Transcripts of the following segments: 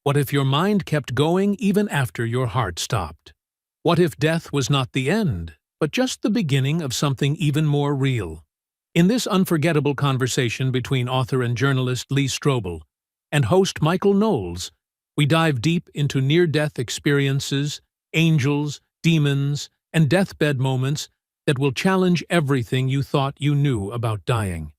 What if your mind kept going even after your heart stopped? What if death was not the end, but just the beginning of something even more real? In this unforgettable conversation between author and journalist Lee Strobel and host Michael Knowles, we dive deep into near-death experiences, angels, demons, and deathbed moments that will challenge everything you thought you knew about dying.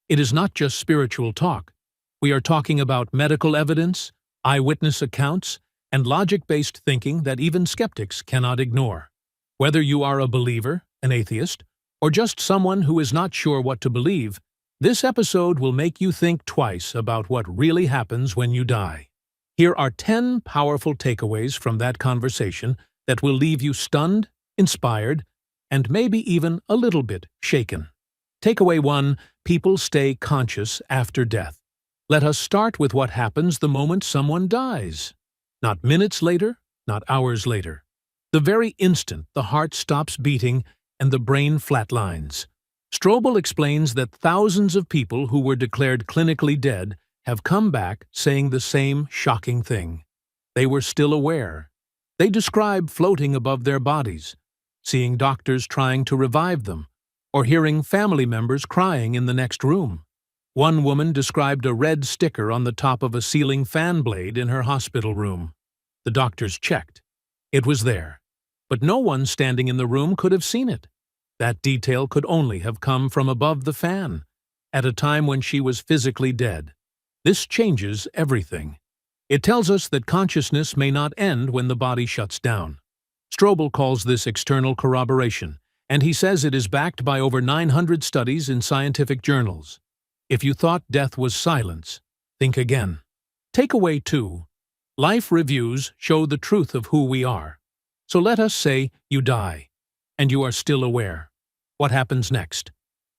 It is not just spiritual talk. We are talking about medical evidence, eyewitness accounts, and logic-based thinking that even skeptics cannot ignore. Whether you are a believer, an atheist, or just someone who is not sure what to believe, this episode will make you think twice about what really happens when you die. Here are 10 powerful takeaways from that conversation that will leave you stunned, inspired, and maybe even a little bit shaken. Takeaway 1: people stay conscious after death. Let us start with what happens the moment someone dies. Not minutes later, not hours later. The very instant the heart stops beating and the brain flatlines. Strobel explains that thousands of people who were declared clinically dead have come back saying the same shocking thing. They were still aware. They describe floating above their bodies, seeing doctors trying to revive them, or hearing family members crying in the next room. One woman described a red sticker on the top of a ceiling fan blade in her hospital room. The doctors checked. It was there, but no one standing in the room could have seen it. That detail could only have come from above the fan, at a time when she was physically dead. This changes everything. It tells us that consciousness may not end when the body shuts down. Strobel calls this external corroboration, and he says it is backed by over 900 studies in scientific journals. If you thought death was silence, think again. Takeaway 2: life reviews show the truth of who we are. So let us say you die, and you are still aware. What happens next?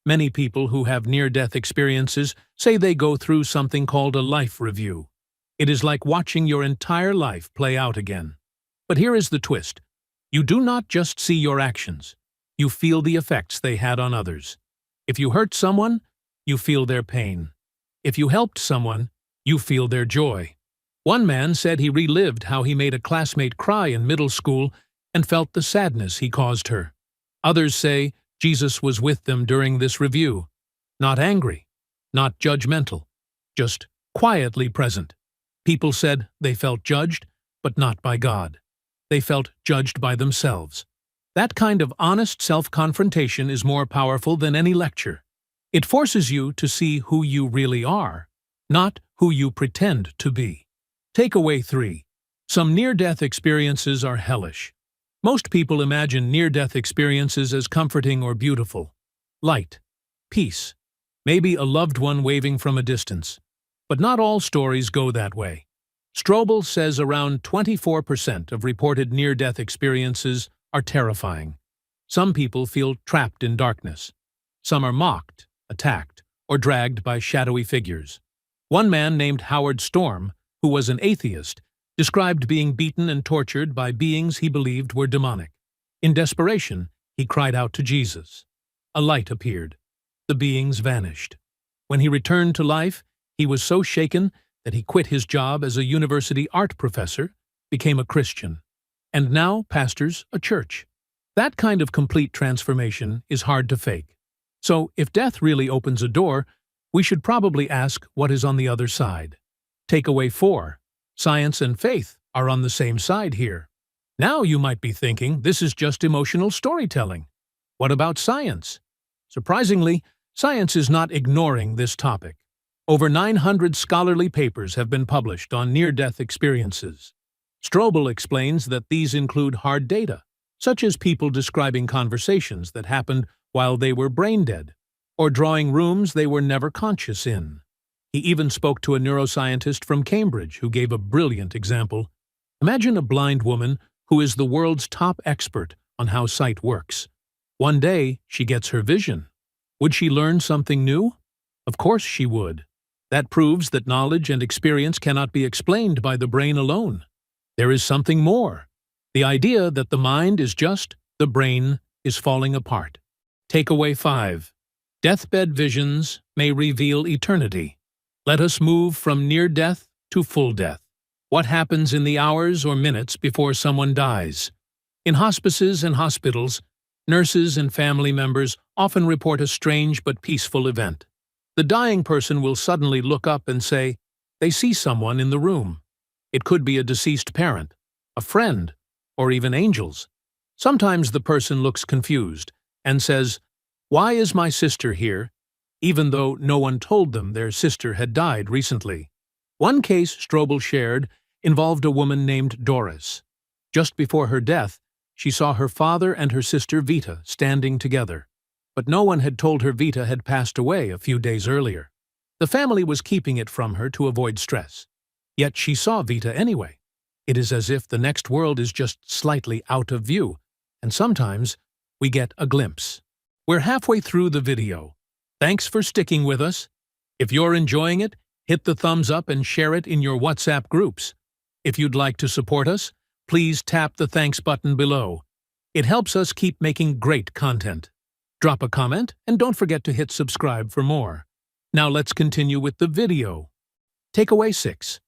Many people who have near-death experiences say they go through something called a life review. It is like watching your entire life play out again. But here is the twist. You do not just see your actions. You feel the effects they had on others. If you hurt someone, you feel their pain. If you helped someone, you feel their joy. One man said he relived how he made a classmate cry in middle school and felt the sadness he caused her. Others say Jesus was with them during this review. Not angry, not judgmental, just quietly present. People said they felt judged, but not by God. They felt judged by themselves. That kind of honest self-confrontation is more powerful than any lecture. It forces you to see who you really are, not who you pretend to be. Takeaway 3: some near-death experiences are hellish. Most people imagine near-death experiences as comforting or beautiful. Light, peace, maybe a loved one waving from a distance. But not all stories go that way. Strobel says around 24% of reported near-death experiences are terrifying. Some people feel trapped in darkness. Some are mocked, attacked, or dragged by shadowy figures. One man named Howard Storm, who was an atheist, described being beaten and tortured by beings he believed were demonic. In desperation, he cried out to Jesus. A light appeared. The beings vanished. When he returned to life, he was so shaken that he quit his job as a university art professor, became a Christian, and now pastors a church. That kind of complete transformation is hard to fake. So, if death really opens a door, we should probably ask what is on the other side. Takeaway 4: science and faith are on the same side here. Now you might be thinking this is just emotional storytelling. What about science? Surprisingly, science is not ignoring this topic. Over 900 scholarly papers have been published on near-death experiences. Strobel explains that these include hard data, such as people describing conversations that happened while they were brain-dead, or drawing rooms they were never conscious in. He even spoke to a neuroscientist from Cambridge who gave a brilliant example. Imagine a blind woman who is the world's top expert on how sight works. One day, she gets her vision. Would she learn something new? Of course she would. That proves that knowledge and experience cannot be explained by the brain alone. There is something more. The idea that the mind is just the brain is falling apart. Takeaway 5: deathbed visions may reveal eternity. Let us move from near death to full death. What happens in the hours or minutes before someone dies? In hospices and hospitals, nurses and family members often report a strange but peaceful event. The dying person will suddenly look up and say they see someone in the room. It could be a deceased parent, a friend, or even angels. Sometimes the person looks confused and says, "Why is my sister here?" even though no one told them their sister had died recently. One case Strobel shared involved a woman named Doris. Just before her death, she saw her father and her sister Vita standing together, but no one had told her Vita had passed away a few days earlier. The family was keeping it from her to avoid stress. Yet she saw Vita anyway. It is as if the next world is just slightly out of view, and sometimes we get a glimpse. We're halfway through the video. Thanks for sticking with us. If you're enjoying it, hit the thumbs up and share it in your WhatsApp groups. If you'd like to support us, please tap the thanks button below. It helps us keep making great content. Drop a comment and don't forget to hit subscribe for more. Now let's continue with the video. Takeaway 6.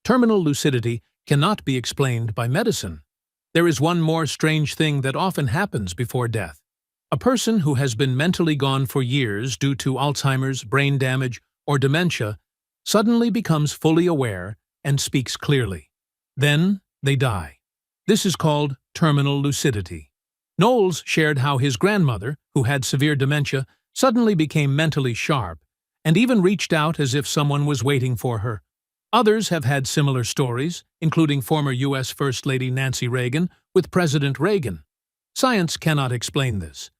Terminal lucidity cannot be explained by medicine. There is one more strange thing that often happens before death. A person who has been mentally gone for years due to Alzheimer's, brain damage, or dementia suddenly becomes fully aware and speaks clearly. Then they die. This is called terminal lucidity. Knowles shared how his grandmother, who had severe dementia, suddenly became mentally sharp and even reached out as if someone was waiting for her. Others have had similar stories, including former U.S. First Lady Nancy Reagan with President Reagan. Science cannot explain this.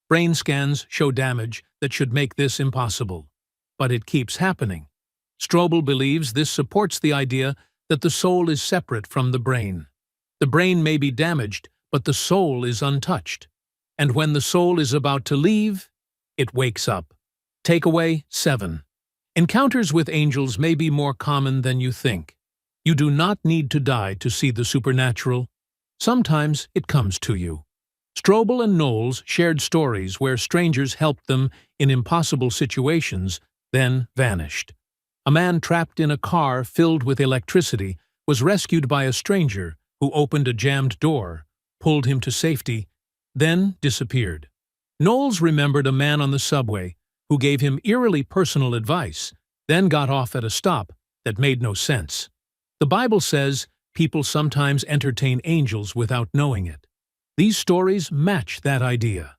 Brain scans show damage that should make this impossible. But it keeps happening. Strobel believes this supports the idea that the soul is separate from the brain. The brain may be damaged, but the soul is untouched. And when the soul is about to leave, it wakes up. Takeaway 7. Encounters with angels may be more common than you think. You do not need to die to see the supernatural. Sometimes it comes to you. Strobel and Knowles shared stories where strangers helped them in impossible situations, then vanished. A man trapped in a car filled with electricity was rescued by a stranger who opened a jammed door, pulled him to safety, then disappeared. Knowles remembered a man on the subway who gave him eerily personal advice, then got off at a stop that made no sense. The Bible says people sometimes entertain angels without knowing it. These stories match that idea.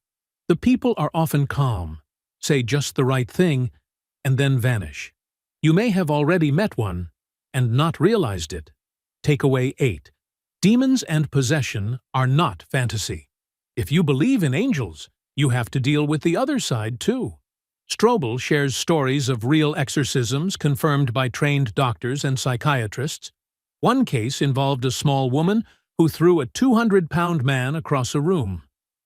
The people are often calm, say just the right thing, and then vanish. You may have already met one and not realized it. Takeaway 8. Demons and possession are not fantasy. If you believe in angels, you have to deal with the other side too. Strobel shares stories of real exorcisms confirmed by trained doctors and psychiatrists. One case involved a small woman who threw a 200-pound man across a room.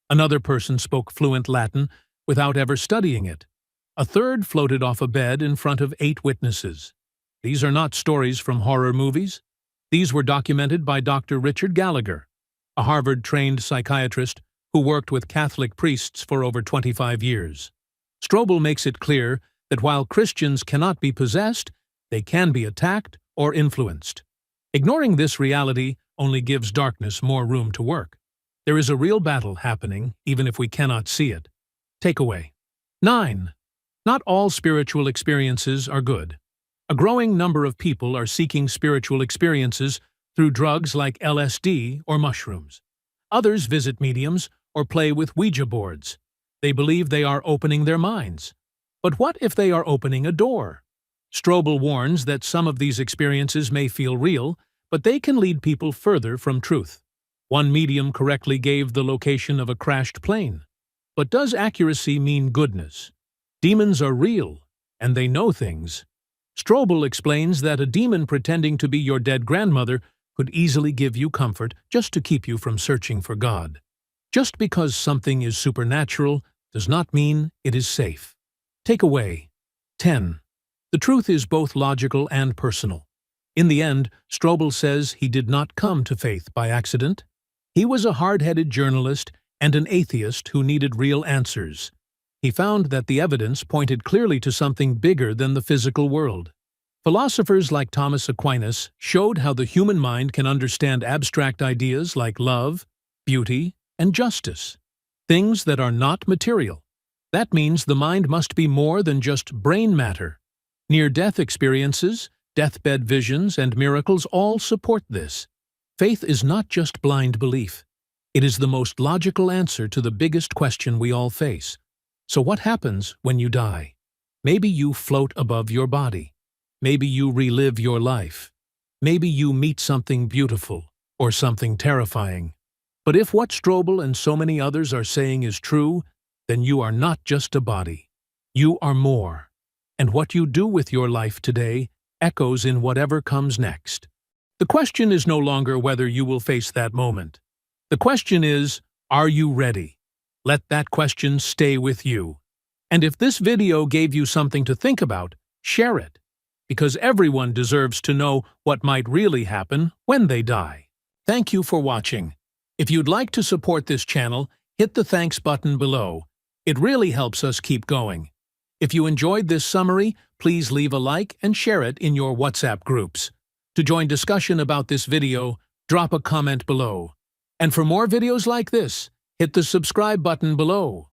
Another person spoke fluent Latin without ever studying it. A third floated off a bed in front of 8 witnesses. These are not stories from horror movies. These were documented by Dr. Richard Gallagher, a Harvard-trained psychiatrist who worked with Catholic priests for over 25 years. Strobel makes it clear that while Christians cannot be possessed, they can be attacked or influenced. Ignoring this reality only gives darkness more room to work. There is a real battle happening, even if we cannot see it. Takeaway 9. Not all spiritual experiences are good. A growing number of people are seeking spiritual experiences through drugs like LSD or mushrooms. Others visit mediums or play with Ouija boards. They believe they are opening their minds. But what if they are opening a door? Strobel warns that some of these experiences may feel real, but they can lead people further from truth. One medium correctly gave the location of a crashed plane. But does accuracy mean goodness? Demons are real, and they know things. Strobel explains that a demon pretending to be your dead grandmother could easily give you comfort just to keep you from searching for God. Just because something is supernatural does not mean it is safe. Takeaway 10. The truth is both logical and personal. In the end, Strobel says he did not come to faith by accident. He was a hard-headed journalist and an atheist who needed real answers. He found that the evidence pointed clearly to something bigger than the physical world. Philosophers like Thomas Aquinas showed how the human mind can understand abstract ideas like love, beauty, and justice, things that are not material. That means the mind must be more than just brain matter. Near-death experiences, deathbed visions, and miracles all support this. Faith is not just blind belief. It is the most logical answer to the biggest question we all face. So what happens when you die? Maybe you float above your body. Maybe you relive your life. Maybe you meet something beautiful or something terrifying. But if what Strobel and so many others are saying is true, then you are not just a body. You are more. And what you do with your life today echoes in whatever comes next. The question is no longer whether you will face that moment. The question is, are you ready? Let that question stay with you. And if this video gave you something to think about, share it, because everyone deserves to know what might really happen when they die. Thank you for watching. If you'd like to support this channel, hit the thanks button below. It really helps us keep going. If you enjoyed this summary, please leave a like and share it in your WhatsApp groups. To join discussion about this video, drop a comment below. And for more videos like this, hit the subscribe button below.